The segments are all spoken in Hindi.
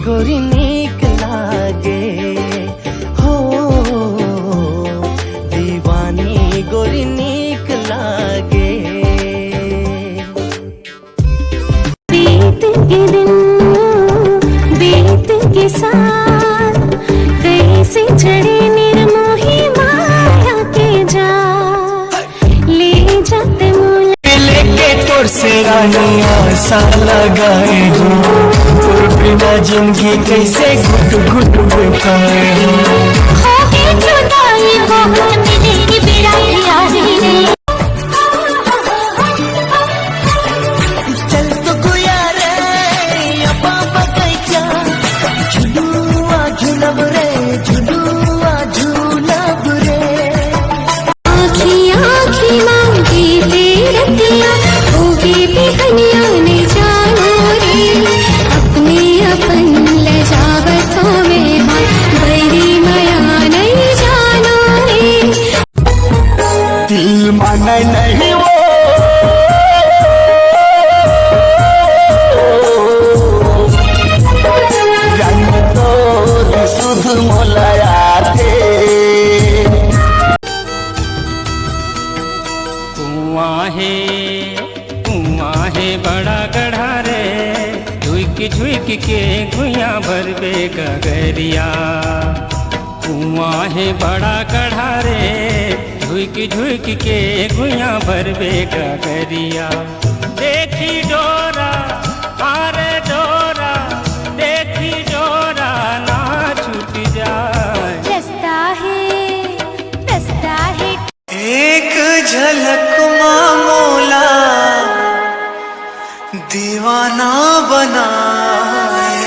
गोरी नीक लागे हो, दीवानी गोरी नीक लागे। बीत के दिन बीत के साथ कैसे चढ़े निर्मोही माया के जाल, ले जाते मुझे लेके तोर से रानिया सा लगाए हो, तोर बिना जिंदगी कैसे घुट घुट बिताए हो। होके जुदाई हो मेरी बिराई यारी रे। चल तो गुया रे अपा बगैचा, झुलुआ झुलब रे झुलुआ झुलब रे। आँखी आँखी मांगी तेरतिया होगी बेहनिया ने जानो रे, अपने अपन ले जावतों में बैरी माया नहीं जानो रे। दिल माने नहीं वो रंग तो सुध मोलाया थे। कुआं है बड़ा गढ़ा रे, झुक झुक के गुया भरबे गगरिया। कुआं है बड़ा गढ़ा रे, झुक झुक के गुया भरबे गगरिया। देखी डोरा आरे डोरा, देखी डोरा ना छूट जाए। रस्ता है एक झलक मामोला दीवाना बनाए।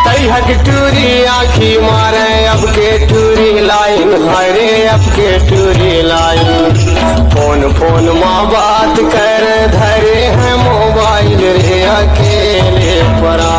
तैहक टूरी आँखी मारे अब के टूरी लाइन, हरे अब के टूरी लाइन। फोन माँ बात कर धरे हैं मोबाइल रे अकेले परा।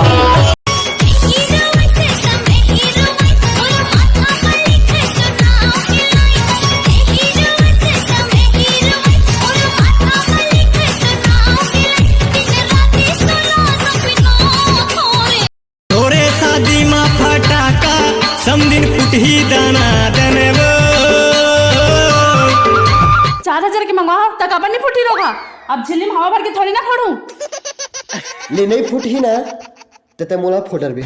समदिन पुटही दाना दनवो 4000 की मंगवाओ तक अपन नहीं फूटी रोगा। अब झिल्ली में हवा भर के थोड़ी ना फोड़ू। नहीं फूट ही ना ते मोला फोटर भी।